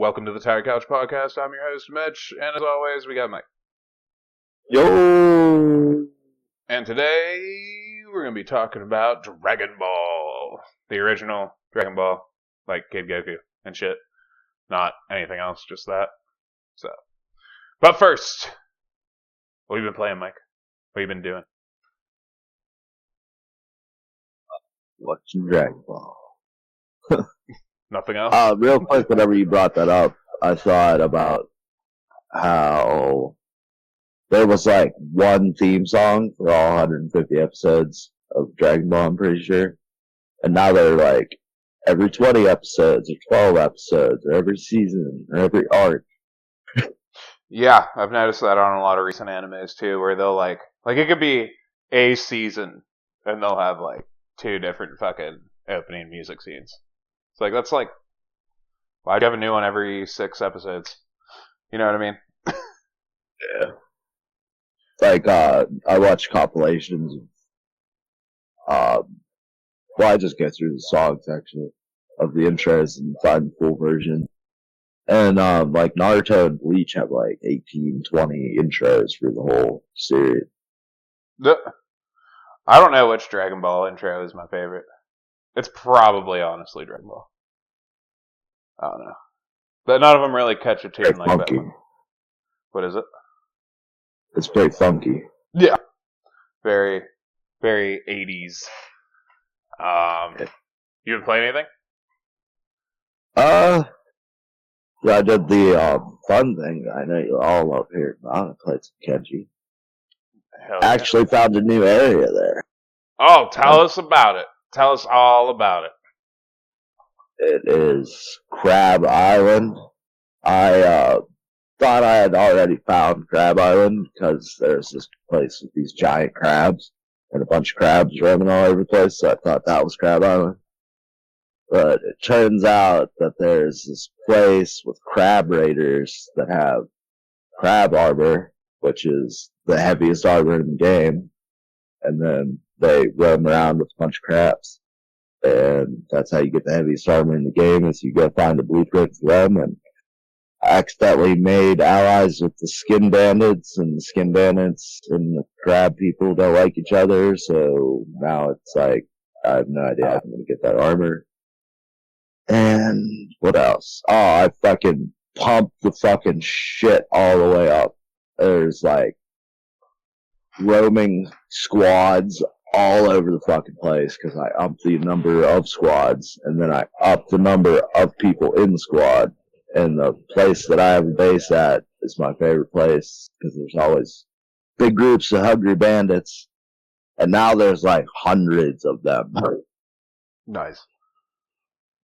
Welcome to the Tire Couch Podcast. I'm your host, Mitch, and as always, we got Mike. Yo! And today, we're going to be talking about Dragon Ball. The original Dragon Ball, like Kid Goku and shit. Not anything else, just that. But first, what have you been playing, Mike? What have you been doing? Watching Dragon Ball. Nothing else? Real quick, whenever you brought that up, I thought about how there was like one theme song for all 150 episodes of Dragon Ball, I'm pretty sure. And now they're like every 20 episodes or 12 episodes or every season or every arc. Yeah, I've noticed that on a lot of recent animes too, where they'll like it could be a season and they'll have like two different fucking opening music scenes. It's like, that's like, why'd you have a new one every 6 episodes? You know what I mean? Yeah. Like, I watch compilations of, I just go through the songs actually of the intros and find the full version. And, like Naruto and Bleach have like 18, 20 intros for the whole series. I don't know which Dragon Ball intro is my favorite. It's probably, honestly, Dragon Ball. I don't know. But none of them really catch a tune like funky. that one. What is it? It's very funky. Yeah. Very, very 80s. You been playing anything? Yeah, I did the fun thing I know you all love here. I played some Kenji. Hell yeah. Actually found a new area there. Oh, tell us about it. Tell us all about it. It is Crab Island. I thought I had already found Crab Island because there's this place with these giant crabs and a bunch of crabs roaming all over the place, so I thought that was Crab Island. But it turns out that there's this place with crab raiders that have crab armor, which is the heaviest armor in the game, and then they roam around with a bunch of crabs. And that's how you get the heaviest armor in the game, is you go find a blueprint for them. And I accidentally made allies with the skin bandits, and the skin bandits and the crab people don't like each other, so now it's like, I have no idea how I'm gonna get that armor. And what else? Oh, I fucking pumped the fucking shit all the way up. There's like roaming squads all over the fucking place because I upped the number of squads, and then I upped the number of people in the squad. And the place that I have a base at is my favorite place because there's always big groups of hungry bandits, and now there's like hundreds of them. Nice.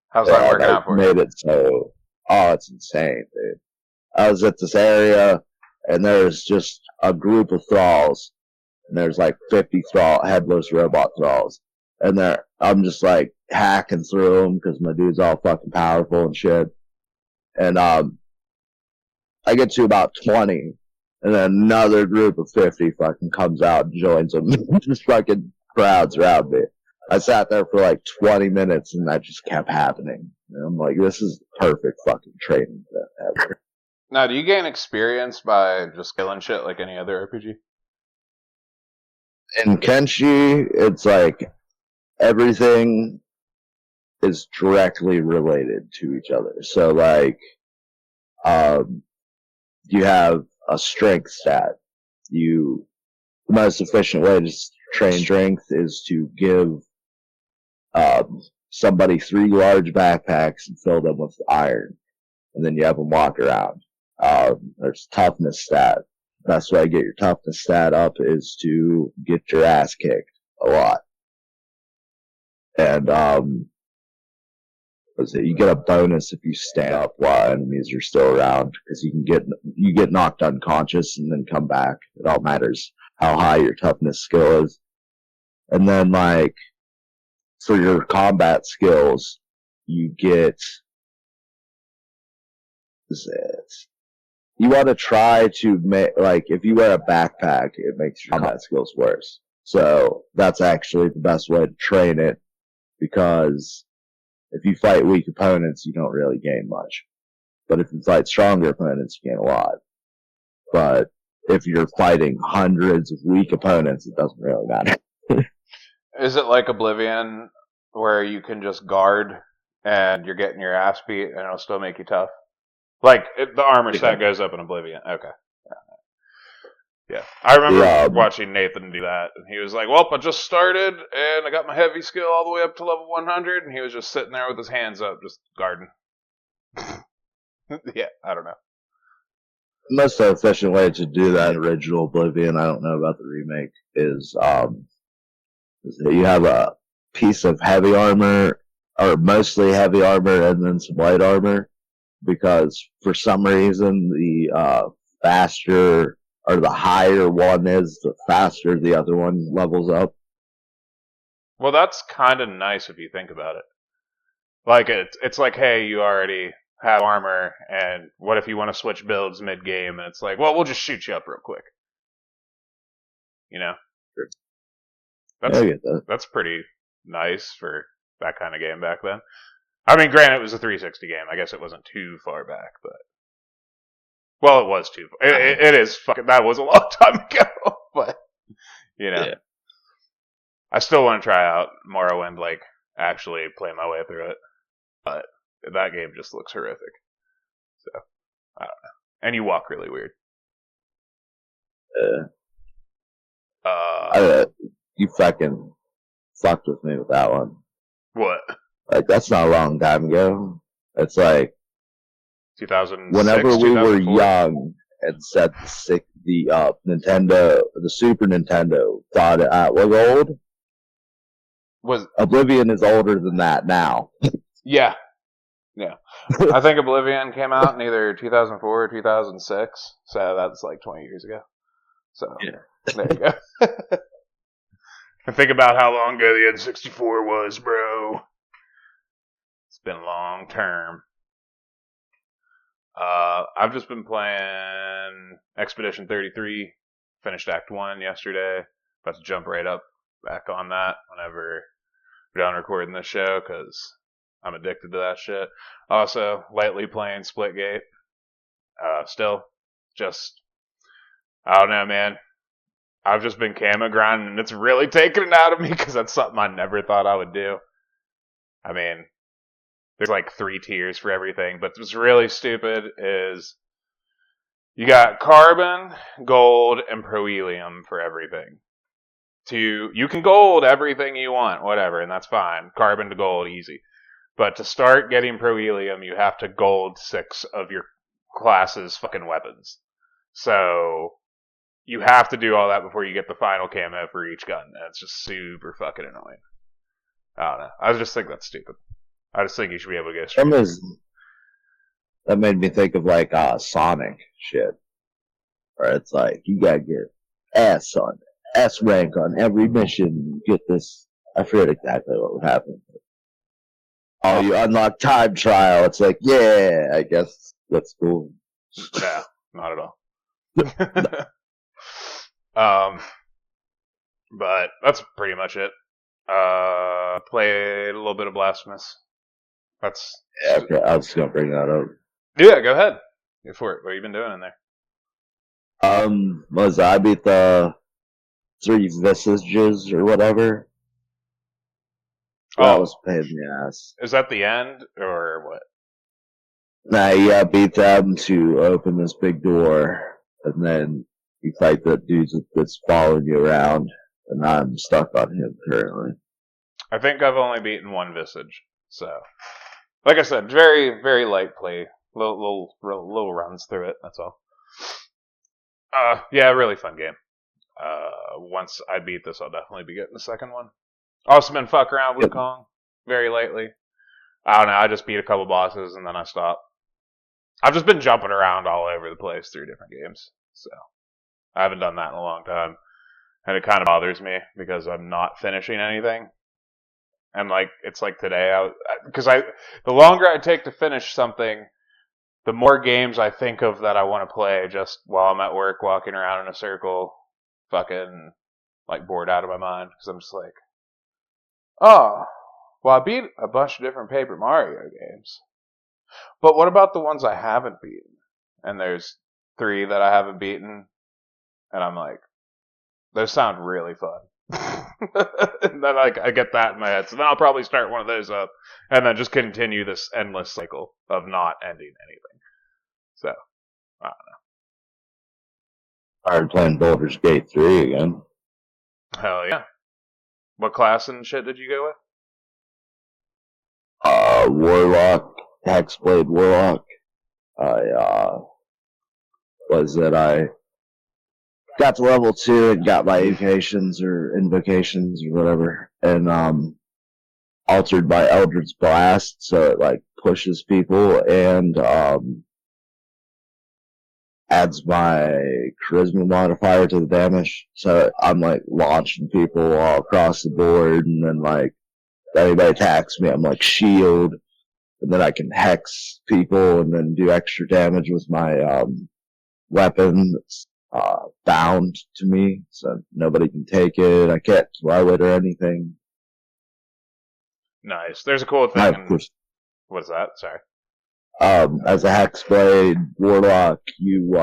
How's that working out for you? Made it so, it's insane, dude. I was at this area, and there's just a group of thralls, and there's like 50 headless robot thralls, and I'm just like hacking through them because my dude's all fucking powerful and shit. And I get to about 20, and then another group of 50 fucking comes out and joins them. Just fucking crowds around me. I sat there for like 20 minutes, and that just kept happening. And I'm like, this is the perfect fucking training ever. Now, do you gain experience by just killing shit like any other RPG? In Kenshi, it's like everything is directly related to each other. So like, you have a strength stat. The most efficient way to train strength is to give somebody 3 large backpacks and fill them with iron, and then you have them walk around. There's toughness stat. Best way to get your toughness stat up is to get your ass kicked a lot. And you get a bonus if you stand up while enemies are still around, because you get knocked unconscious and then come back. It all matters how high your toughness skill is. And then like for your combat skills, you get you want to try to make, like, if you wear a backpack, it makes your combat skills worse. So that's actually the best way to train it, because if you fight weak opponents, you don't really gain much. But if you fight stronger opponents, you gain a lot. But if you're fighting hundreds of weak opponents, it doesn't really matter. Is it like Oblivion, where you can just guard and you're getting your ass beat and it'll still make you tough? Like, the armor set goes up in Oblivion. Okay. Yeah. I remember watching Nathan do that, and he was like, well, I just started, and I got my heavy skill all the way up to level 100, and he was just sitting there with his hands up, just guarding. Yeah, I don't know. The most efficient way to do that original Oblivion, I don't know about the remake, is that you have a piece of heavy armor, or mostly heavy armor, and then some light armor, because for some reason the faster or the higher one is, the faster the other one levels up. Well, that's kind of nice if you think about it. Like, it's like, hey, you already have armor, and what if you want to switch builds mid-game, and it's like, well, we'll just shoot you up real quick. You know? That's pretty nice for that kind of game back then. I mean, granted, it was a 360 game. I guess it wasn't too far back, but... Well, it was too far. It is fucking... That was a long time ago, but... You know. Yeah. I still want to try out Morrowind, like, actually play my way through it. But that game just looks horrific. So, I don't know. And you walk really weird. You fucking fucked with me with that one. What? Like, that's not a long time ago. It's like 2006, whenever we were young and said the Nintendo, the Super Nintendo, thought it was old. Was Oblivion is older than that now. Yeah. I think Oblivion came out in either 2004 or 2006, so that's like 20 years ago. So there you go. And think about how long ago the N64 was, bro. It's been long term. I've just been playing Expedition 33. Finished Act 1 yesterday. About to jump right up back on that whenever we're done recording this show, because I'm addicted to that shit. Also, lightly playing Splitgate. Still, just, I don't know, man. I've just been camo grinding, and it's really taking it out of me, because that's something I never thought I would do. I mean, there's like 3 tiers for everything, but what's really stupid is you got carbon, gold, and proelium for everything. You can gold everything you want, whatever, and that's fine. Carbon to gold, easy. But to start getting proelium, you have to gold 6 of your class's fucking weapons. So you have to do all that before you get the final camo for each gun. And it's just super fucking annoying. I don't know. I just think that's stupid. I just think you should be able to get straight. That made me think of like Sonic shit. Where it's like, you gotta get S rank on every mission. Get this. I forget exactly what would happen. Oh, you unlock time trial. It's like, yeah, I guess that's cool. Yeah, not at all. But that's pretty much it. Played a little bit of Blasphemous. Okay, I was gonna bring that up. Yeah, go ahead. Go for it. What have you been doing in there? I beat the 3 Visages or whatever. That was a pain in the ass. Is that the end, or what? Nah, you gotta beat them to open this big door, and then you fight the dude that's following you around, and I'm stuck on him currently. I think I've only beaten 1 Visage, so... Like I said, very, very light play. Little runs through it, that's all. Yeah, really fun game. Once I beat this, I'll definitely be getting the second one. Also been fuck around with Kong very lately. I don't know, I just beat a couple bosses and then I stopped. I've just been jumping around all over the place through different games, so I haven't done that in a long time. And it kind of bothers me because I'm not finishing anything. And like, it's like today, the longer I take to finish something, the more games I think of that I want to play just while I'm at work walking around in a circle, fucking like bored out of my mind, because I'm just like, oh, well, I beat a bunch of different Paper Mario games. But what about the ones I haven't beaten? And there's 3 that I haven't beaten, and I'm like, those sound really fun. And then I get that in my head, so then I'll probably start one of those up, and then just continue this endless cycle of not ending anything. So, I don't Started playing Baldur's Gate 3 again. know. Hell yeah. What class and shit did you go with? Warlock, Hexblade Warlock. I got to level 2 and got my invocations or whatever, and altered by Eldritch Blast, so it like pushes people and adds my charisma modifier to the damage. So I'm like launching people all across the board, and then like if anybody attacks me, I'm like shield, and then I can hex people and then do extra damage with my weapon that's bound to me, so nobody can take it. I can't throw it or anything. Nice. There's a cool thing. In, what's that? Sorry. As a Hexblade Warlock, you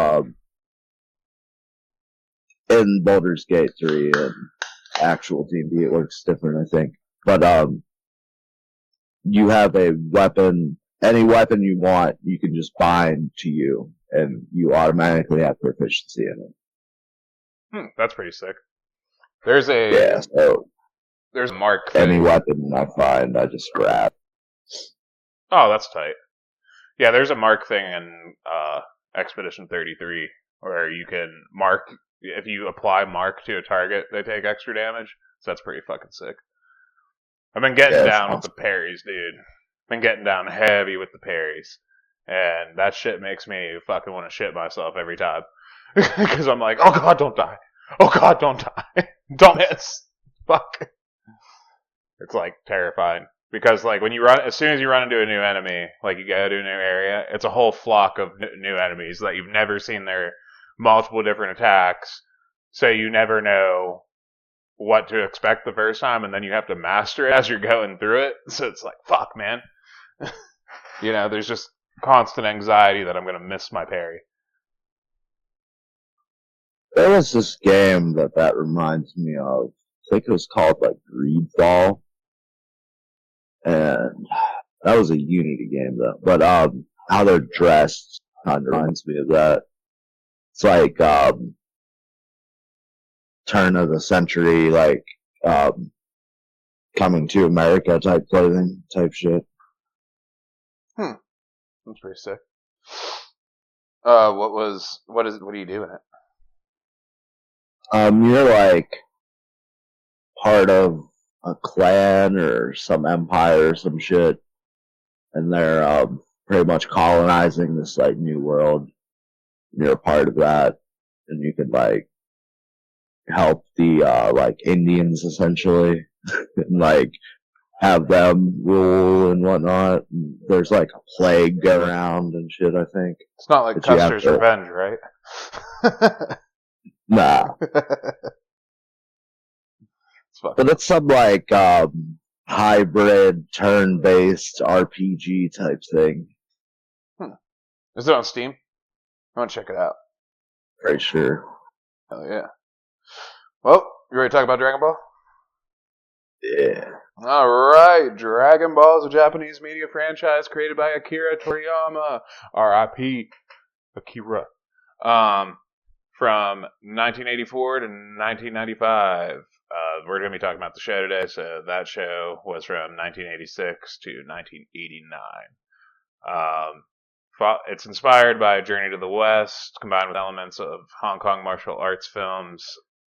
in Baldur's Gate 3 and actual D&D, it works different, I think. But you have a weapon, any weapon you want, you can just bind to you, and you automatically have proficiency in it. That's pretty sick. There's a there's a mark thing. Any weapon I find, I just grab. Oh, that's tight. Yeah, there's a mark thing in Expedition 33 where you can mark, if you apply mark to a target, they take extra damage. So that's pretty fucking sick. I've been getting down with the parries, dude. Been getting down heavy with the parries. And that shit makes me fucking want to shit myself every time. Because I'm like, oh god, don't die. Oh god, don't die. Don't miss. Fuck. It's like terrifying. Because like when you run, as soon as you run into a new enemy, like you go to a new area, it's a whole flock of new enemies that you've never seen their multiple different attacks. So you never know what to expect the first time, and then you have to master it as you're going through it. So it's like, fuck, man. You know, there's just constant anxiety that I'm going to miss my parry. There was this game that reminds me of. I think it was called like Greedfall, and that was a Unity game though. But how they're dressed kind of reminds me of that. It's like turn of the century, like coming to America type clothing type shit. That's pretty sick. What do you do in it? You're like part of a clan or some empire or some shit, and they're pretty much colonizing this like new world. You're a part of that, and you can like help the like Indians essentially, and like have them rule and whatnot. And there's like a plague go around and shit, I think. It's not like Custer's Revenge, right? Nah. But it's some like hybrid turn-based RPG type thing. Is it on Steam? I want to check it out. Pretty sure. Hell yeah. Well, you ready to talk about Dragon Ball? Yeah. Alright, Dragon Ball is a Japanese media franchise created by Akira Toriyama, R.I.P. Akira, from 1984 to 1995. We're going to be talking about the show today, so that show was from 1986 to 1989. It's inspired by Journey to the West, combined with elements of Hong Kong martial arts films.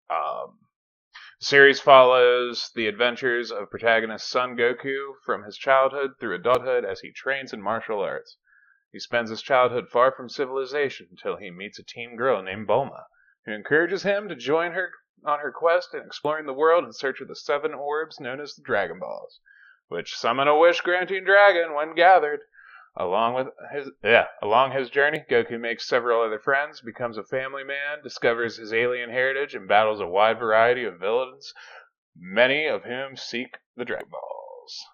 The series follows the adventures of protagonist Son Goku from his childhood through adulthood as he trains in martial arts. He spends his childhood far from civilization until he meets a teen girl named Bulma, who encourages him to join her on her quest in exploring the world in search of the 7 orbs known as the Dragon Balls, which summon a wish-granting dragon when gathered. Along his journey, Goku makes several other friends, becomes a family man, discovers his alien heritage, and battles a wide variety of villains, many of whom seek the Dragon Balls.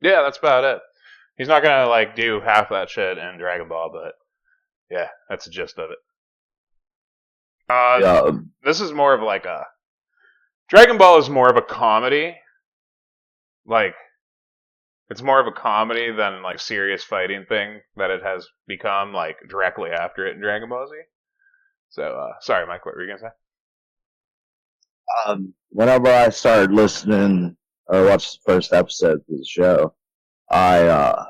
Yeah, that's about it. He's not gonna like do half that shit in Dragon Ball, but yeah, that's the gist of it. Yeah, This is more of like a Dragon Ball is more of a comedy. Like it's more of a comedy than like serious fighting thing that it has become like directly after it in Dragon Ball Z. So sorry, Mike, what were you gonna say? whenever I started listening or watched the first episode of the show, I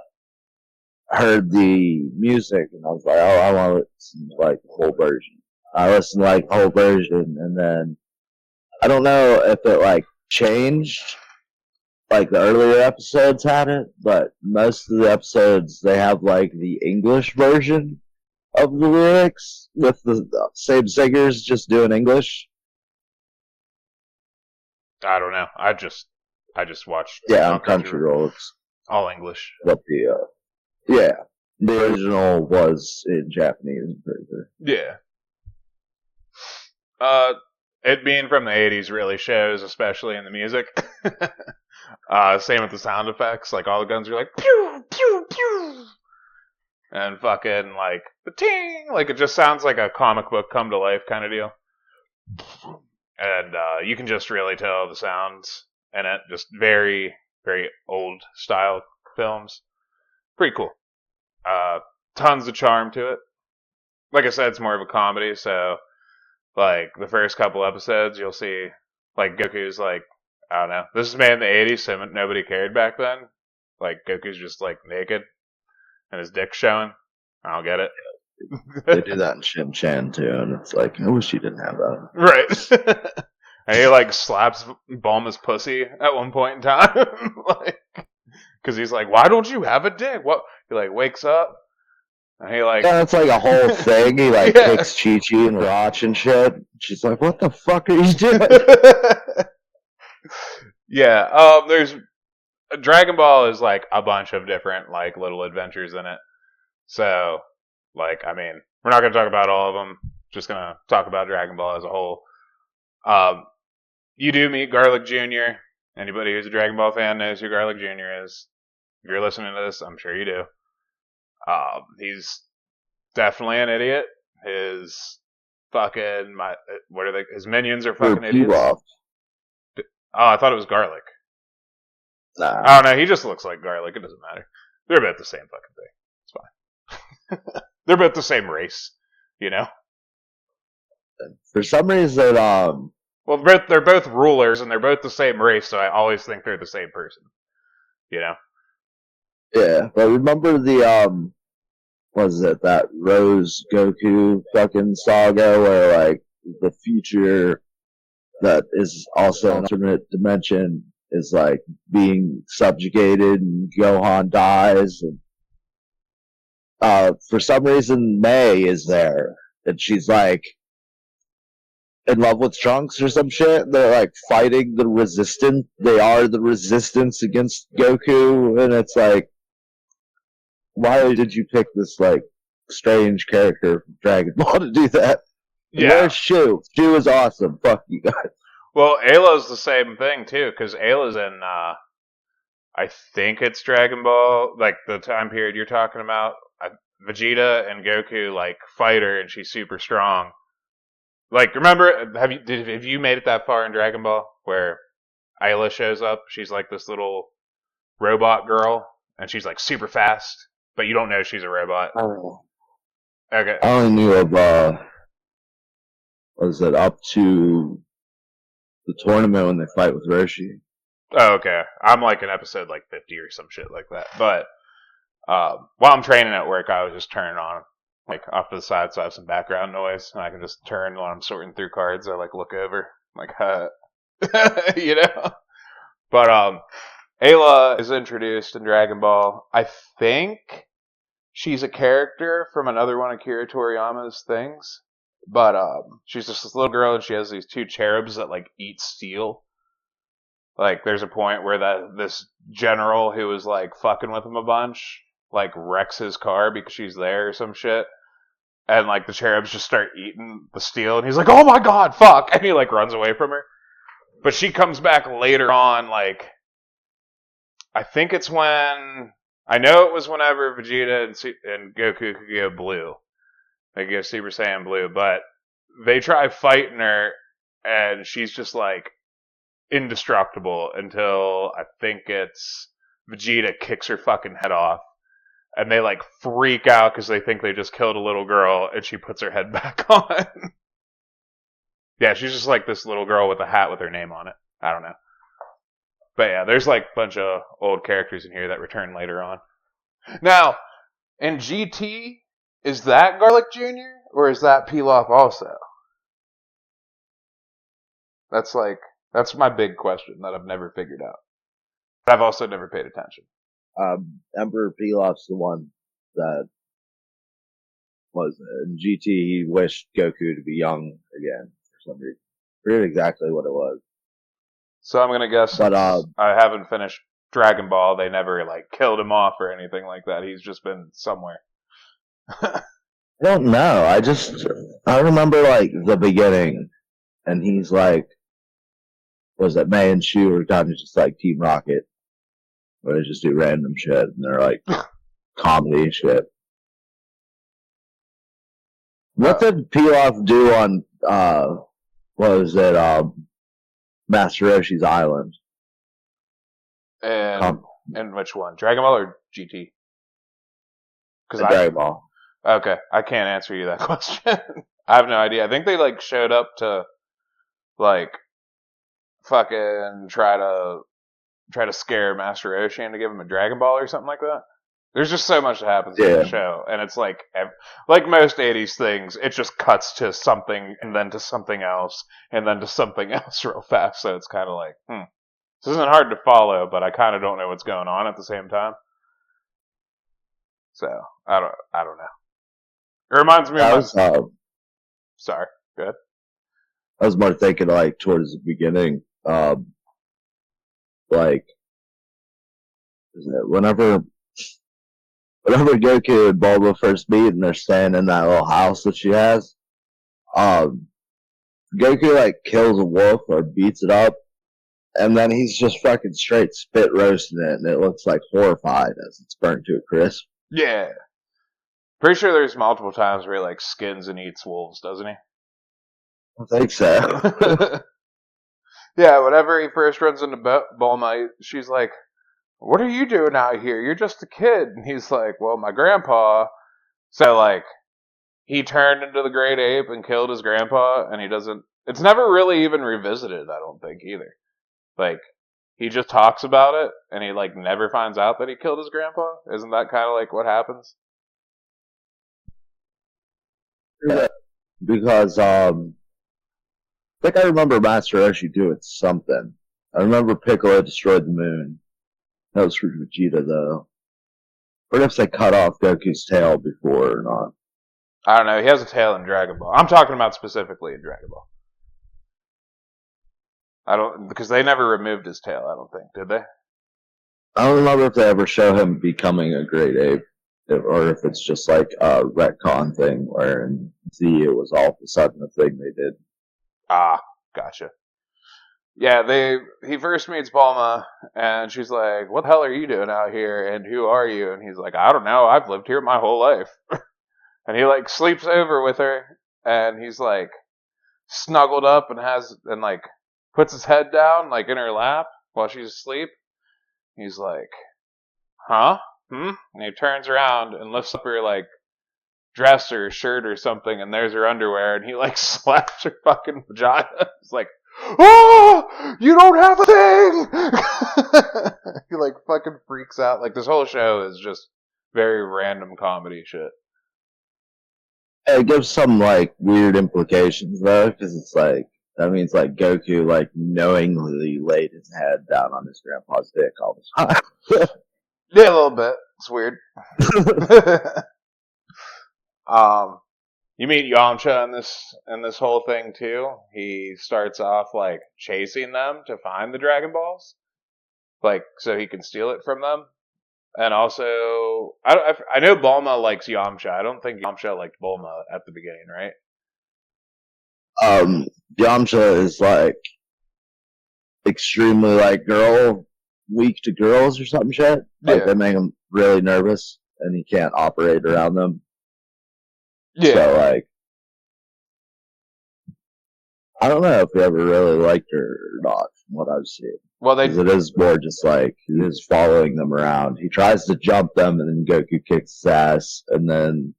heard the music and I was like, oh, I want to listen to like the whole version. I listened to like the whole version, and then I don't know if it like changed. Like the earlier episodes had it, but most of the episodes they have like the English version of the lyrics with the same singers just doing English. I don't know. I just watched Yeah, on Crunchyroll, it's all English. what the yeah, the original was in Japanese. I'm pretty sure. Yeah. It being from the 80s really shows, especially in the music. Same with the sound effects. Like, all the guns are like, pew, pew, pew. And fucking, like, the ting. Like, it just sounds like a comic book come to life kind of deal. And you can just really tell the sounds in it. Just very, very old style films. Pretty cool. Tons of charm to it. Like I said, it's more of a comedy, so like the first couple episodes, you'll see like Goku's like, I don't know. This is made in the 80s, so nobody cared back then. Like Goku's just like naked and his dick showing. I don't get it. They do that in Shin Chan too, and it's like, I wish you didn't have that. Right. And he like slaps Bulma's pussy at one point in time, like, because he's like, "Why don't you have a dick?" What? He like wakes up and he like, Yeah, it's like a whole thing. He like takes Chi Chi and watch and shit. She's like, "What the fuck are you doing?" Yeah. There's Dragon Ball is like a bunch of different like little adventures in it. So, like, I mean, we're not gonna talk about all of them. Just gonna talk about Dragon Ball as a whole. You do meet Garlic Jr. Anybody who's a Dragon Ball fan knows who Garlic Jr. is. If you're listening to this, I'm sure you do. He's definitely an idiot. His fucking what are they? His minions are fucking idiots. Oh, I thought it was Garlic. Nah. Oh no, he just looks like Garlic. It doesn't matter. They're about the same fucking thing. It's fine. They're both the same race, you know. For some reason, well, they're both rulers and they're both the same race, so I always think they're the same person. You know. Yeah, but remember the was it that Rose Goku fucking saga where like the future that is also an alternate dimension is like being subjugated and Gohan dies, and for some reason May is there and she's like in love with Trunks or some shit. They're like fighting the resistance. They are the resistance against Goku, and it's like, why did you pick this like strange character from Dragon Ball to do that? Yeah. Where's Shu? Shu is awesome. Fuck you guys. Well, Ayla's the same thing too, because Ayla's in I think it's Dragon Ball, like the time period you're talking about. Vegeta and Goku like fight her, and she's super strong. Like, remember? Have you made it that far in Dragon Ball where Ayla shows up? She's like this little robot girl, and she's like super fast, but you don't know she's a robot. Oh. Okay. I only knew of was it up to the tournament when they fight with Roshi? Oh, okay. I'm like in episode like 50 or some shit like that. But while I'm training at work, I was just turning on like off to the side so I have some background noise, and I can just turn while I'm sorting through cards. I like look over, like, you know. But Ayla is introduced in Dragon Ball. I think she's a character from another one of Akira Toriyama's things, but she's just this little girl, and she has these two cherubs that like eat steel. Like, there's a point where this general who was like fucking with him a bunch like wrecks his car because she's there or some shit. And like the cherubs just start eating the steel, and he's like, "Oh my god, fuck!" And he like runs away from her. But she comes back later on, like I think it's when I know it was whenever Vegeta and Goku could go blue. They go Super Saiyan blue, but they try fighting her, and she's just like indestructible until I think it's Vegeta kicks her fucking head off. And they like freak out because they think they just killed a little girl, and she puts her head back on. Yeah, she's just like this little girl with a hat with her name on it. I don't know. But yeah, there's like a bunch of old characters in here that return later on. Now, in GT, is that Garlic Jr. or is that Pilaf also? That's my big question that I've never figured out. But I've also never paid attention. Emperor Pilaf's the one that was in GT. He wished Goku to be young again for some reason. I forget exactly what it was. So I'm gonna guess, but I haven't finished Dragon Ball. They never like killed him off or anything like that. He's just been somewhere. I don't know. I remember like the beginning, and he's like, was it May and Shu or kind of just like Team Rocket, where they just do random shit and they're like comedy shit. What did Pilaf do on what was it, Master Roshi's Island? And which one? Dragon Ball or GT? Dragon Ball. Okay, I can't answer you that question. I have no idea. I think they like showed up to like fucking try to scare Master Roshi to give him a Dragon Ball or something like that. There's just so much that happens in the show, and it's like most 80s things, it just cuts to something, and then to something else, and then to something else real fast, so it's kind of like, This isn't hard to follow, but I kind of don't know what's going on at the same time. So, I don't know. It reminds me of sorry, go ahead. I was more thinking like towards the beginning, like, whenever Goku and Bulma first meet and they're staying in that little house that she has, Goku like kills a wolf or beats it up, and then he's just fucking straight spit roasting it, and it looks like horrified as it's burnt to a crisp. Yeah. Pretty sure there's multiple times where he like skins and eats wolves, doesn't he? I think so. Yeah, whenever he first runs into Bulma, she's like, "What are you doing out here? You're just a kid." And he's like, "Well, my grandpa." So, like, he turned into the great ape and killed his grandpa, and he doesn't. It's never really even revisited, I don't think, either. Like, he just talks about it, and he, like, never finds out that he killed his grandpa? Isn't that kind of like what happens? Yeah, because, I think I remember Master Roshi doing something. I remember Piccolo destroyed the moon. That was for Vegeta, though. Or if they cut off Goku's tail before or not. I don't know. He has a tail in Dragon Ball. I'm talking about specifically in Dragon Ball. Because they never removed his tail, I don't think, did they? I don't remember if they ever show him becoming a great ape, or if it's just like a retcon thing where in Z it was all of a sudden a thing they did. Ah, gotcha. Yeah, he first meets Bulma, and she's like, "What the hell are you doing out here, and who are you?" And he's like, "I don't know, I've lived here my whole life." And he, like, sleeps over with her, and he's, like, snuggled up and, like, puts his head down, like, in her lap while she's asleep. He's like, "Huh? And he turns around and lifts up her, like, dress or shirt or something, and there's her underwear, and he, like, slaps her fucking vagina. He's like, "Oh, you don't have a thing!" He, like, fucking freaks out. Like, this whole show is just very random comedy shit. It gives some, like, weird implications, though, because it's like, that means, like, Goku, like, knowingly laid his head down on his grandpa's dick all the time. Yeah, a little bit. It's weird. You meet Yamcha in this whole thing too. He starts off like chasing them to find the Dragon Balls, like so he can steal it from them. And also, I know Bulma likes Yamcha. I don't think Yamcha liked Bulma at the beginning, right? Yamcha is like extremely like weak to girls or something shit. Like they make him really nervous and he can't operate around them. Yeah. So, like, I don't know if he ever really liked her or not, from what I've seen. Well, Because it is more just like, he is following them around. He tries to jump them, and then Goku kicks his ass, and then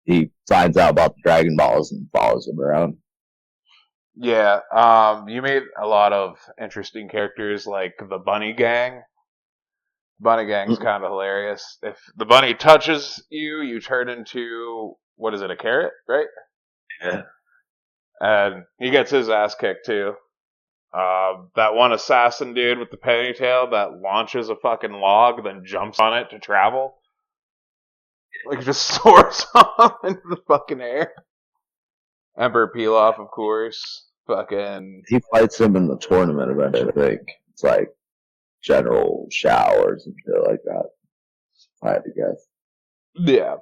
he finds out about the Dragon Balls and follows them around. Yeah, you made a lot of interesting characters, like the Bunny Gang. Bunny Gang's kind of hilarious. If the bunny touches you, you turn into, what is it, a carrot, right? Yeah. And he gets his ass kicked too. That one assassin dude with the ponytail that launches a fucking log, then jumps on it to travel. Like, just soars off into the fucking air. Emperor Pilaf, of course. Fucking. He fights him in the tournament eventually, I think. It's like General Shao or some shit like that. I had to guess. Yeah.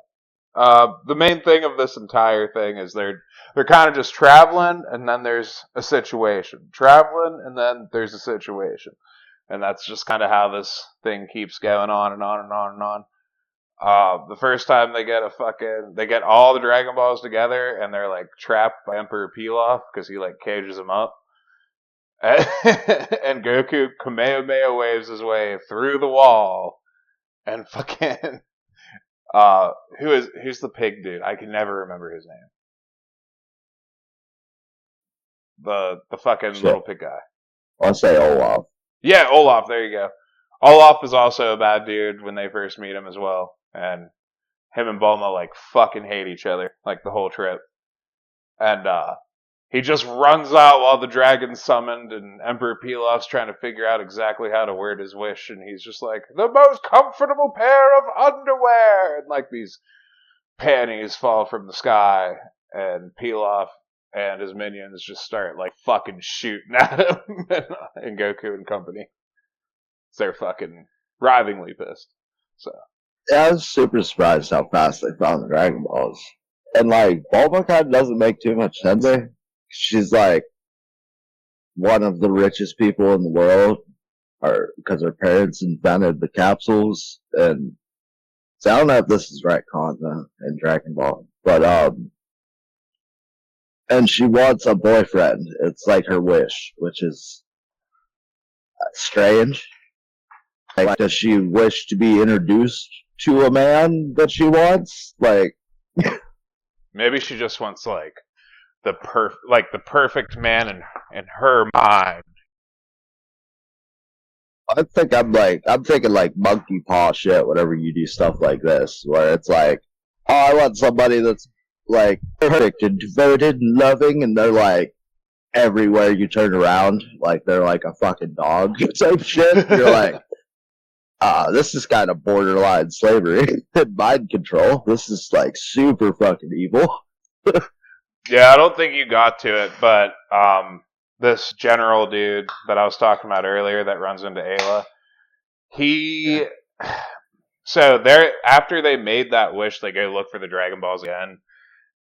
The main thing of this entire thing is they're kind of just traveling, and then there's a situation. Traveling, and then there's a situation. And that's just kind of how this thing keeps going on and on and on and on. The first time they get all the Dragon Balls together, and they're like trapped by Emperor Pilaf because he like cages them up. And Goku Kamehameha waves his way through the wall, and fucking who's the pig dude? I can never remember his name. The fucking Shit. little pig guy. I'll say Olaf. Yeah, Olaf. There you go. Olaf is also a bad dude when they first meet him as well, and him and Bulma like fucking hate each other like the whole trip. And he just runs out while the dragon's summoned, and Emperor Pilaf's trying to figure out exactly how to word his wish, and he's just like, the most comfortable pair of underwear! And like these panties fall from the sky, and Pilaf and his minions just start like fucking shooting at him, and Goku and company. They're fucking writhingly pissed. So. Yeah, I was super surprised how fast they found the Dragon Balls. And like, Bulma kind of doesn't make too much sense. She's like one of the richest people in the world, or because her parents invented the capsules. And so I don't know if this is retcon in Dragon Ball, but and she wants a boyfriend. It's like her wish, which is strange. Like, does she wish to be introduced to a man that she wants? Like, maybe she just wants like the perfect man in her mind. I think I'm thinking like monkey paw shit whenever you do stuff like this, where it's like, oh, I want somebody that's like perfect and devoted and loving, and they're like everywhere you turn around, like they're like a fucking dog type shit. You're like, this is kind of borderline slavery and mind control. This is like super fucking evil. Yeah, I don't think you got to it, but this general dude that I was talking about earlier that runs into Ayla, so they're after they made that wish, they go look for the Dragon Balls again,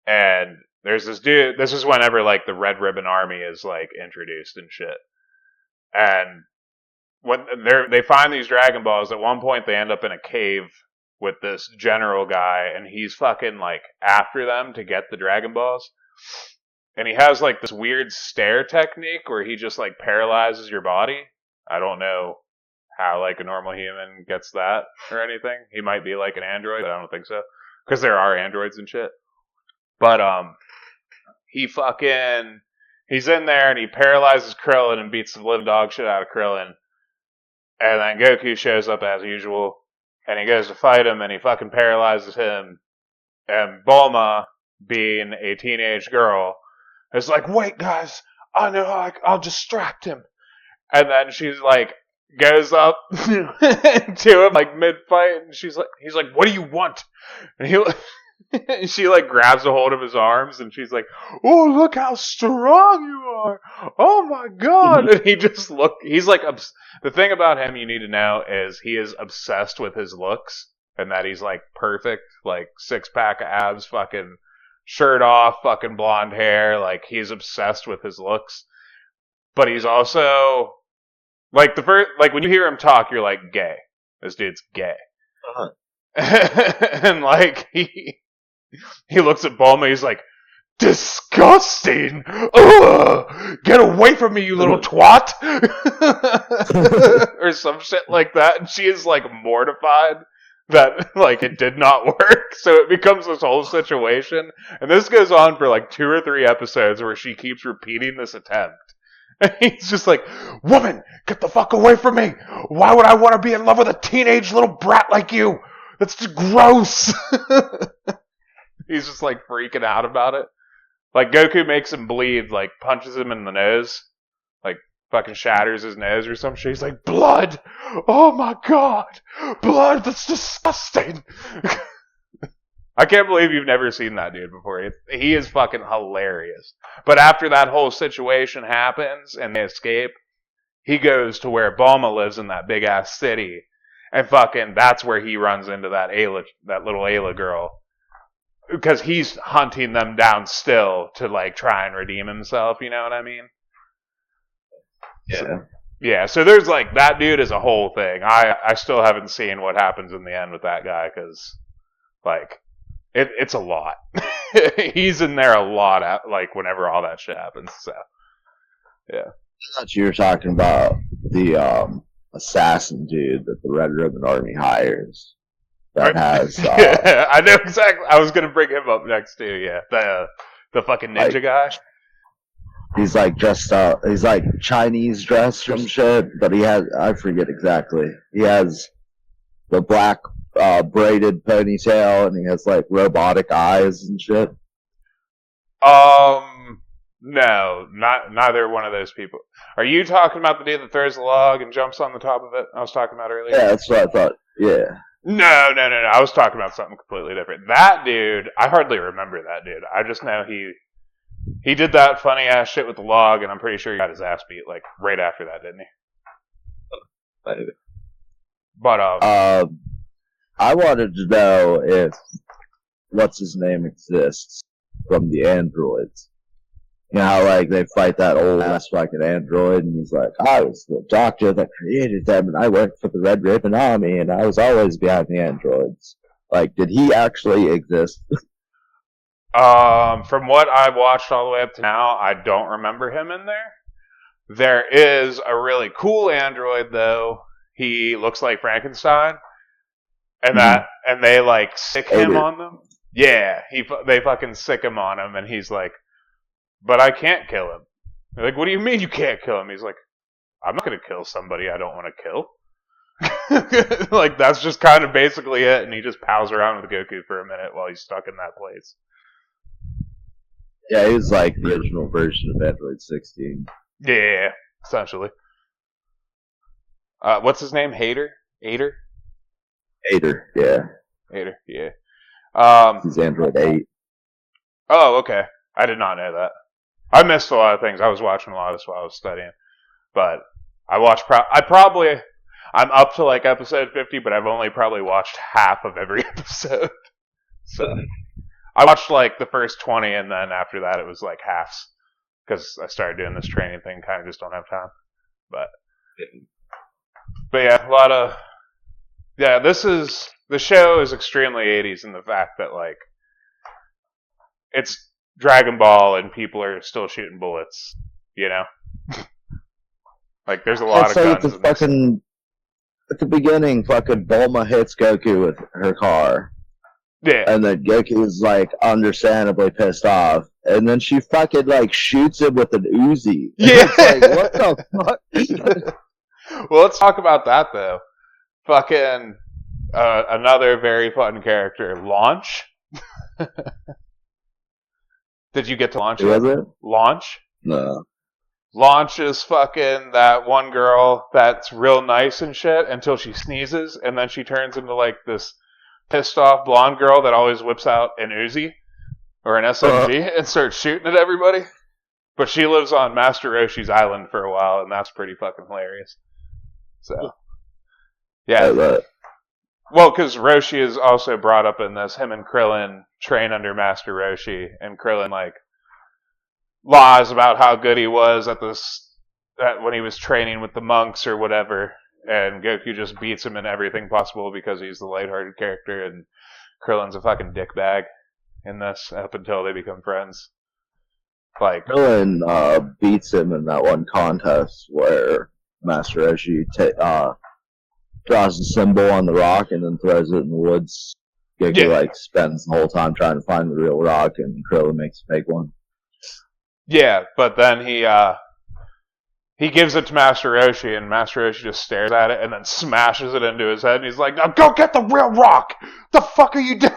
and there's this dude. This is whenever like the Red Ribbon Army is like introduced and shit, and when they find these Dragon Balls, at one point they end up in a cave with this general guy, and he's fucking like after them to get the Dragon Balls. And he has like this weird stare technique where he just like paralyzes your body. I don't know how like a normal human gets that or anything. He might be like an android, but I don't think so. Because there are androids and shit. But he's in there and he paralyzes Krillin and beats the living dog shit out of Krillin. And then Goku shows up as usual. And he goes to fight him and he fucking paralyzes him. And Bulma, being a teenage girl, is like, wait guys, I know how I'll distract him. And then she's like, goes up to him like mid-fight, and he's like, what do you want? And she like grabs a hold of his arms, and she's like, oh, look how strong you are. Oh my god. And he's like, the thing about him you need to know is he is obsessed with his looks, and that he's like perfect, like 6-pack of abs, fucking shirt off, fucking blonde hair, like he's obsessed with his looks. But he's also like when you hear him talk, you're like, gay. This dude's gay. Uh-huh. And like he looks at Bulma, he's like, disgusting! Ugh! Get away from me, you little twat! Or some shit like that. And she is like mortified that like it did not work. So it becomes this whole situation. And this goes on for like 2 or 3 episodes where she keeps repeating this attempt. And he's just like, woman, get the fuck away from me! Why would I want to be in love with a teenage little brat like you? That's just gross! He's just like freaking out about it. Like Goku makes him bleed, like punches him in the nose, like fucking shatters his nose or some shit. He's like, blood! Oh my god! Blood! That's disgusting! I can't believe you've never seen that dude before. He is fucking hilarious. But after that whole situation happens and they escape, he goes to where Bulma lives in that big ass city. And fucking, that's where he runs into that little Ayla girl. Because he's hunting them down still to like try and redeem himself, you know what I mean? Yeah. So there's like that dude is a whole thing. I still haven't seen what happens in the end with that guy because like it's a lot. He's in there a lot at like whenever all that shit happens. So yeah. I thought you were talking about the assassin dude that the Red Ribbon Army hires. That has yeah, I know exactly. I was gonna bring him up next too. Yeah, the fucking ninja guy. He's like dressed up. He's like Chinese dressed from shit, but he has, I forget exactly. He has the black braided ponytail, and he has like robotic eyes and shit. No, neither one of those people. Are you talking about the dude that throws the log and jumps on the top of it? I was talking about earlier. Yeah, that's what I thought. Yeah. No. I was talking about something completely different. That dude, I hardly remember that dude. I just know he did that funny ass shit with the log, and I'm pretty sure he got his ass beat like right after that, didn't he? But I wanted to know if what's his name exists from the androids. You know how like they fight that old ass fucking android, and he's like, I was the doctor that created them, and I worked for the Red Ribbon Army, and I was always behind the androids. Like, did he actually exist? From what I've watched all the way up to now, I don't remember him in there. There is a really cool android though. He looks like Frankenstein, and and they like sick him on them. Yeah, they fucking sick him on him, and he's like, but I can't kill him. They're like, what do you mean you can't kill him? He's like, I'm not gonna kill somebody I don't want to kill. Like, that's just kind of basically it, and he just pals around with Goku for a minute while he's stuck in that place. Yeah, he was like the original version of Android 16. Yeah, essentially. What's his name? Hater? Yeah. Hater, yeah. He's Android 8. Oh, okay. I did not know that. I missed a lot of things. I was watching a lot of this while I was studying. But I watched I'm up to like episode 50, but I've only probably watched half of every episode. So I watched like the first 20, and then after that it was like halves. Because I started doing this training thing, kind of just don't have time. But yeah, a lot of... Yeah, the show is extremely 80s in the fact that like it's Dragon Ball and people are still shooting bullets, you know? Like there's a lot of guns in this. At the beginning, fucking Bulma hits Goku with her car. Yeah. And then Goku's like understandably pissed off. And then she fucking like shoots him with an Uzi. Yeah. It's like, what the fuck? Well, let's talk about that though. Fucking another very fun character, Launch. Did you get to Launch? Was it? Launch? No. Launch is fucking that one girl that's real nice and shit until she sneezes, and then she turns into like this pissed off blonde girl that always whips out an Uzi or an SMG and starts shooting at everybody. But she lives on Master Roshi's island for a while, and that's pretty fucking hilarious. So, yeah. Well, because Roshi is also brought up in this. Him and Krillin train under Master Roshi, and Krillin like lies about how good he was at when he was training with the monks or whatever, and Goku just beats him in everything possible because he's the lighthearted character, and Krillin's a fucking dickbag in this up until they become friends. Like, Krillin beats him in that one contest where Master Roshi draws a symbol on the rock and then throws it in the woods. Goku spends the whole time trying to find the real rock, and Krillin makes a fake one. Yeah, but then he gives it to Master Roshi, and Master Roshi just stares at it and then smashes it into his head, and he's like, "Now go get the real rock! The fuck are you doing?"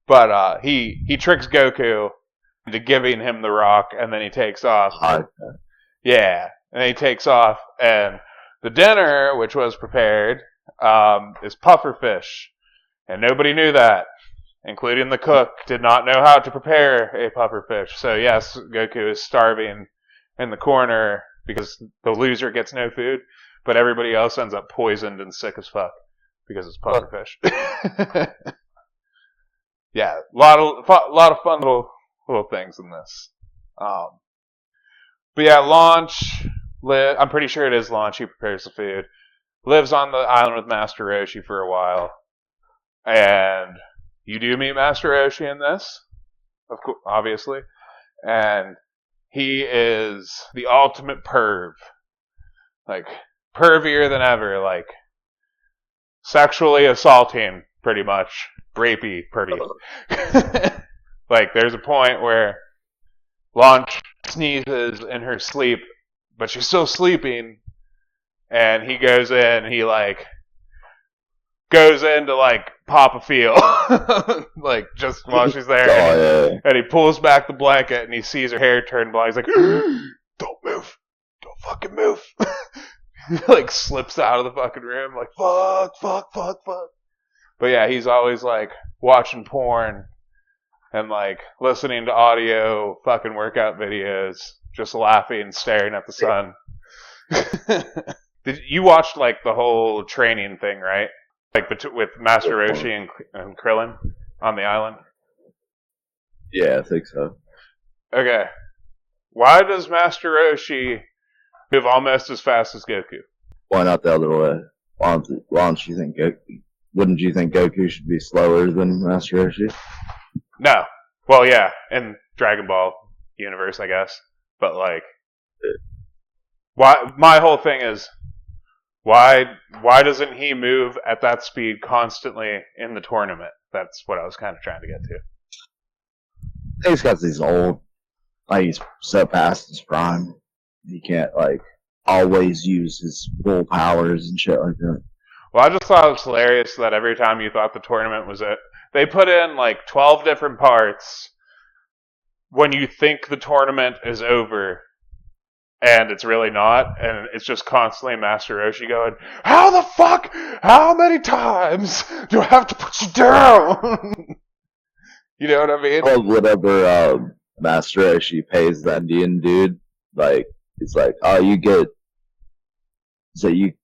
But he tricks Goku into giving him the rock, and then he takes off. Yeah, and he takes off, and the dinner, which was prepared, is pufferfish, and nobody knew that, including the cook, did not know how to prepare a pufferfish. So yes, Goku is starving in the corner because the loser gets no food, but everybody else ends up poisoned and sick as fuck because it's pufferfish. Yeah, a lot of fun little things in this. But yeah, Launch. I'm pretty sure it is Launch. He prepares the food. Lives on the island with Master Roshi for a while, and you do meet Master Roshi in this, of course, obviously, and he is the ultimate perv, like pervier than ever, like sexually assaulting, pretty much rapey, pretty. Like there's a point where Launch sneezes in her sleep, but she's still sleeping, and he goes in, he goes in to pop a feel, like just while she's there, and he pulls back the blanket and he sees her hair turn black. He's like, "Don't move, don't fucking move." He slips out of the fucking room, like fuck. But yeah, he's always watching porn and listening to audio fucking workout videos, just laughing, staring at the sun. You watched the whole training thing, right? With Master Roshi and Krillin on the island? Yeah, I think so. Okay. Why does Master Roshi move almost as fast as Goku? Why not the other way? Why don't you think Goku? Wouldn't you think Goku should be slower than Master Roshi? No. Well, yeah, in Dragon Ball universe, I guess. But why? My whole thing is, why doesn't he move at that speed constantly in the tournament? That's what I was kind of trying to get to. He's got these old, he's so past his prime. He can't always use his full powers and shit like that. Well, I just thought it was hilarious that every time you thought the tournament was it, they put in 12 different parts when you think the tournament is over, and it's really not, and it's just constantly Master Roshi going, "How the fuck? How many times do I have to put you down?" You know what I mean? Well, whatever Master Roshi pays the Indian dude, he's like, "Oh, you get." So he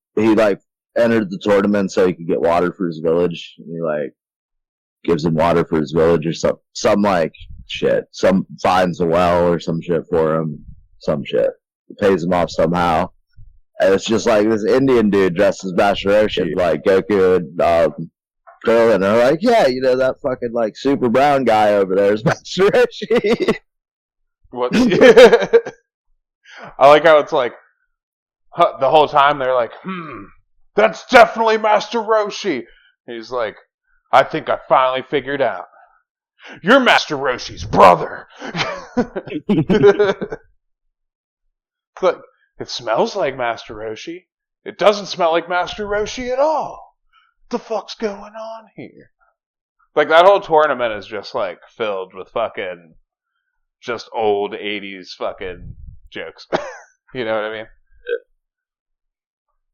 entered the tournament so he could get water for his village, and he gives him water for his village or some shit. Some finds a well or some shit for him, some shit. Pays him off somehow. And it's just this Indian dude dressed as Master Roshi, Goku and Krillin are yeah, that fucking super brown guy over there is Master Roshi. What? I like how it's the whole time they're that's definitely Master Roshi. He's like, "I think I finally figured out. You're Master Roshi's brother." It's it smells like Master Roshi. It doesn't smell like Master Roshi at all. What the fuck's going on here? That whole tournament is just filled with fucking just old 80s fucking jokes. You know what I mean?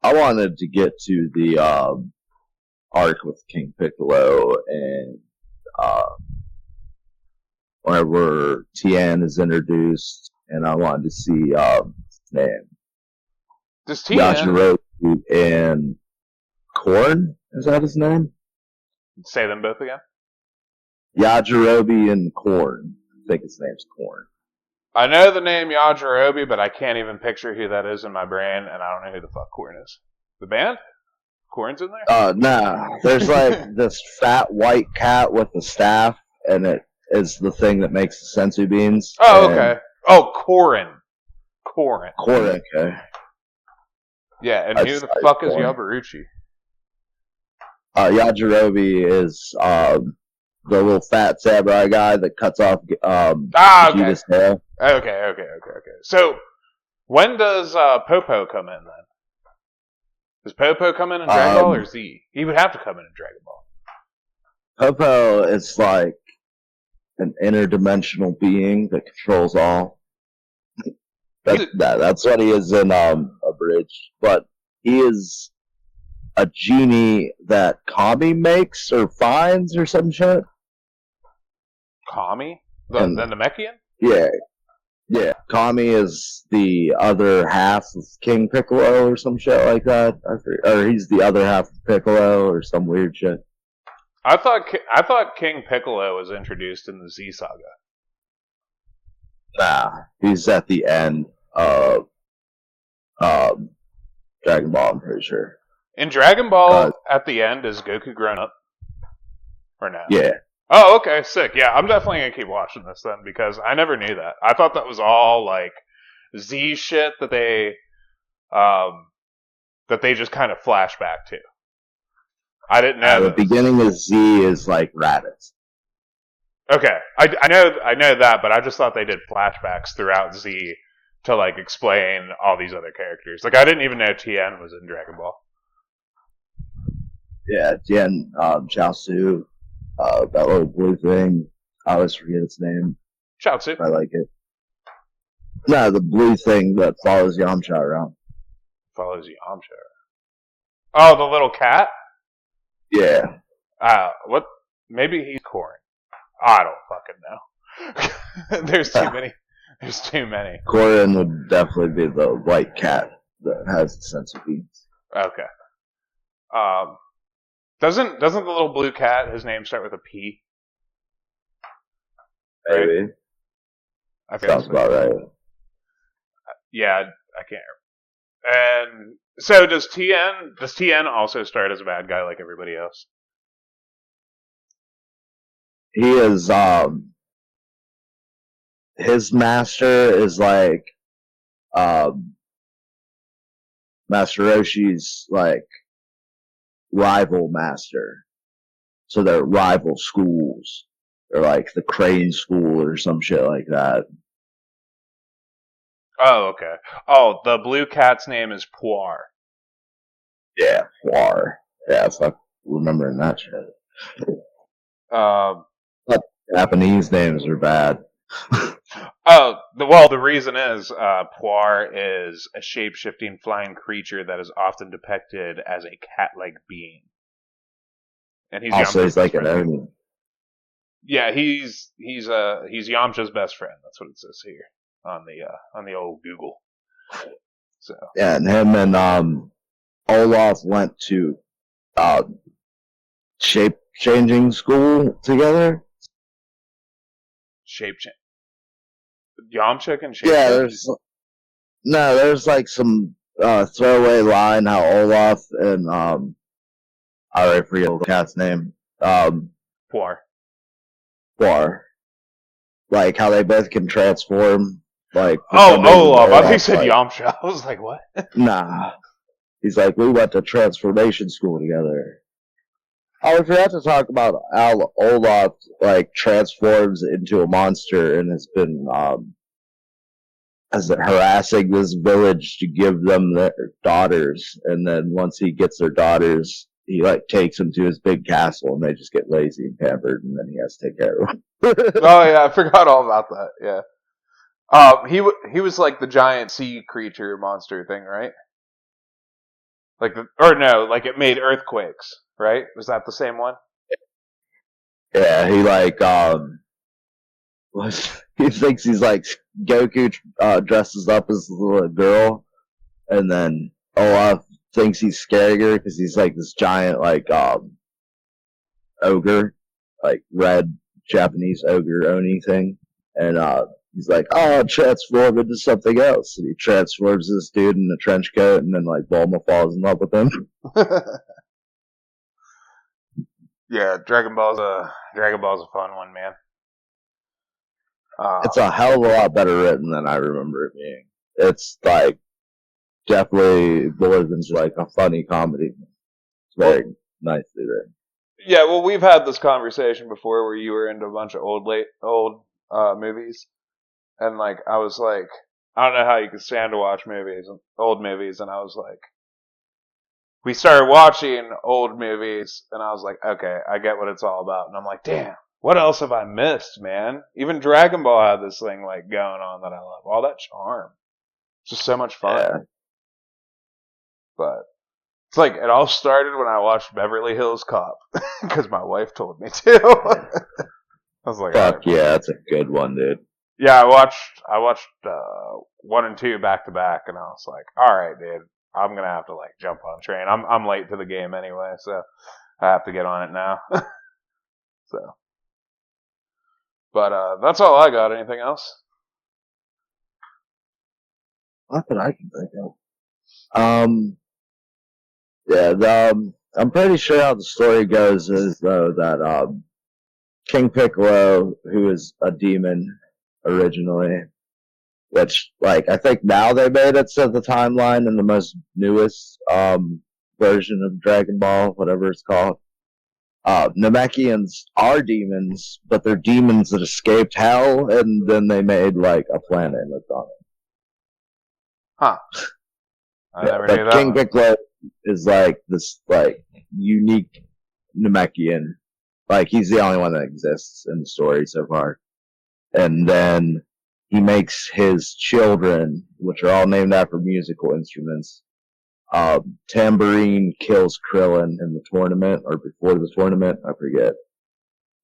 I wanted to get to the arc with King Piccolo and whenever Tien is introduced, and I wanted to see name. Just Tien. Yajirobe and Korn, is that his name? Say them both again. Yajirobe and Korn. I think his name's Korn. I know the name Yajirobe, but I can't even picture who that is in my brain, and I don't know who the fuck Korn is. The band? Corn's in there? Nah. There's like this fat white cat with a staff, and it is the thing that makes the sensu beans. Oh, okay. Oh, Corin. Corn, okay. Yeah, and who the fuck is Yabaruchi? Yajirobe is the little fat samurai guy that cuts off okay. hair. Okay. So, when does Popo come in then? Does Popo come in Dragon Ball or Z? He would have to come in Dragon Ball. Popo is like an interdimensional being that controls all. That's what he is in Abridged. But he is a genie that Kami makes or finds or some shit. Kami? The Namekian? Yeah. Kami is the other half of King Piccolo or some shit like that. Or he's the other half of Piccolo or some weird shit. I thought King Piccolo was introduced in the Z Saga. Nah, he's at the end of Dragon Ball, I'm pretty sure. In Dragon Ball, at the end, is Goku grown up? Or no? Yeah. Oh, okay, sick. Yeah, I'm definitely gonna keep watching this then, because I never knew that. I thought that was all, like, Z shit that they just kind of flash back to. I didn't know. The beginning of Z is like Raditz. Okay, I know that, but I just thought they did flashbacks throughout Z to like explain all these other characters. Like I didn't even know Tien was in Dragon Ball. Yeah, Tien, Chaozu, that little blue thing. I always forget its name. Chaozu. I like it. No, the blue thing that follows Yamcha around. Follows Yamcha. Oh, the little cat. Yeah. What? Maybe he's Corn. I don't fucking know. There's too many. There's too many. Corin would definitely be the white cat that has the sense of beans. Okay. Doesn't the little blue cat, his name start with a P? Maybe. Right? I think sounds about right. Yeah, I can't remember. And so does Tien also start as a bad guy like everybody else? He is his master is like Master Roshi's like rival master. So they're rival schools. They're like the Crane School or some shit like that. Oh, okay. Oh, the blue cat's name is Puar. Yeah, Puar. Yeah, fuck remembering that shit. But Japanese names are bad. The reason is Puar is a shape-shifting flying creature that is often depicted as a cat-like being. And he's also he's like an Oni. Yeah, he's Yamcha's best friend. That's what it says here on the old Google. So yeah, and him and Olaf went to shape changing school together. Shape change. Yamcha can shape. Yeah, there's like some throwaway line how Olaf and I already forget the cat's name. Puar. Like how they both can transform. Like Olaf. I think he said Yamcha. I was like, what? Nah. He's like, we went to transformation school together. Oh, we forgot to talk about how Olaf like transforms into a monster and has been harassing this village to give them their daughters, and then once he gets their daughters, he like takes them to his big castle, and they just get lazy and pampered, and then he has to take care of them. Oh yeah, I forgot all about that. Yeah. He was like the giant sea creature monster thing, right? Like it made earthquakes, right? Was that the same one? Yeah, he like he thinks he's like Goku dresses up as a little girl, and then Olaf thinks he's scaring her because he's like this giant like ogre, like red Japanese ogre Oni thing, and he's like, oh, transform into something else. And he transforms this dude in a trench coat, and then like Bulma falls in love with him. Yeah, Dragon Ball's a fun one, man. It's a hell of a lot better written than I remember it being. It's like definitely more than like a funny comedy. It's very nicely written. Yeah, well, we've had this conversation before where you were into a bunch of old movies, and like I was like, I don't know how you can stand to watch old movies, and I was like, we started watching old movies, and I was like, okay, I get what it's all about, and I'm like, damn, what else have I missed, man? Even Dragon Ball had this thing like going on that I love, all that charm. It's just so much fun. Yeah. But it's like it all started when I watched Beverly Hills Cop because my wife told me to. I was like, fuck yeah, that's a good one, dude. Yeah, I watched 1 and 2 back to back, and I was like, all right, dude, I'm gonna have to like jump on the train. I'm late to the game anyway, so I have to get on it now. So, but that's all I got. Anything else? Not that I can think of. Yeah, I'm pretty sure how the story goes is though that King Piccolo, who is a demon originally, which like I think now they made it to the timeline in the most newest version of Dragon Ball, whatever it's called. Namekians are demons, but they're demons that escaped hell, and then they made like a planet and lived on it. Huh. I never but knew that King one. Piccolo is like this like unique Namekian. Like he's the only one that exists in the story so far. And then he makes his children, which are all named after musical instruments. Tambourine kills Krillin in the tournament or before the tournament, I forget.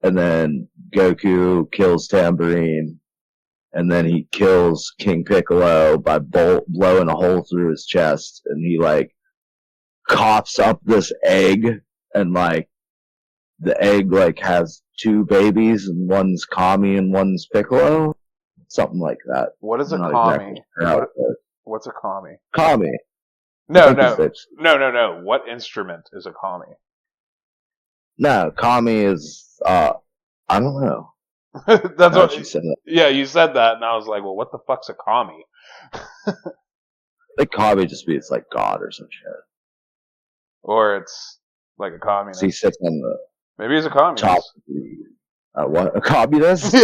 And then Goku kills Tambourine, and then he kills King Piccolo by blowing a hole through his chest, and he like coughs up this egg, and like the egg like has two babies, and one's Kami and one's Piccolo, something like that. What is a Not kami? exactly What's a kami? Kami. No. What instrument is a kami? No, Kami is I don't know. That's No, what she said that. Yeah, you said that, and I was like, well, what the fuck's a kami? I think Kami just means like God or some shit. Or it's like a communist. So he sits on the Maybe he's a communist. top. What? A communist?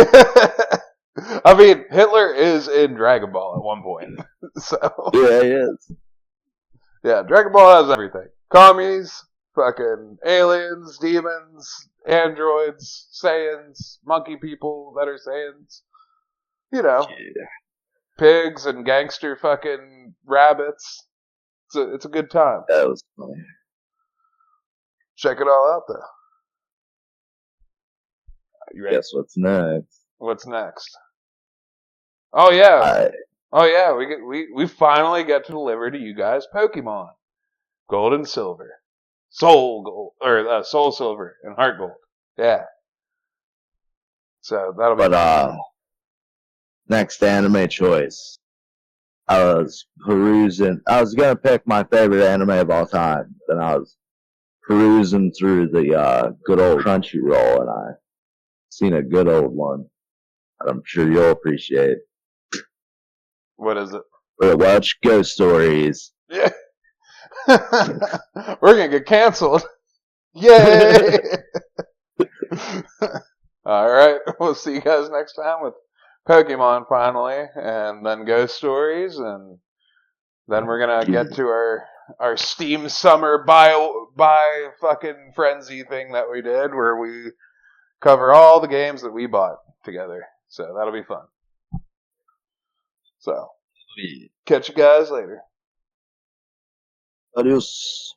I mean, Hitler is in Dragon Ball at one point. So yeah, he is. Yeah, Dragon Ball has everything. Commies, fucking aliens, demons, androids, Saiyans, monkey people that are Saiyans. You know. Yeah. Pigs and gangster fucking rabbits. It's a good time. That was funny. Check it all out, though. You ready? Guess what's next? What's next? Oh yeah, We finally get to deliver to you guys Pokemon, Gold and Silver, Soul Gold or Soul Silver and Heart Gold. Yeah. So that'll be. But next anime choice. I was perusing. I was gonna pick my favorite anime of all time, then I was perusing through the good old Crunchyroll, and I seen a good old one that I'm sure you'll appreciate. What is it? We're watch Ghost Stories. Yeah. We're gonna get canceled. Yay! All right, we'll see you guys next time with Pokemon finally, and then Ghost Stories, and then we're gonna get to our Steam Summer buy fucking frenzy thing that we did, where we cover all the games that we bought together. So that'll be fun. So catch you guys later. Adios.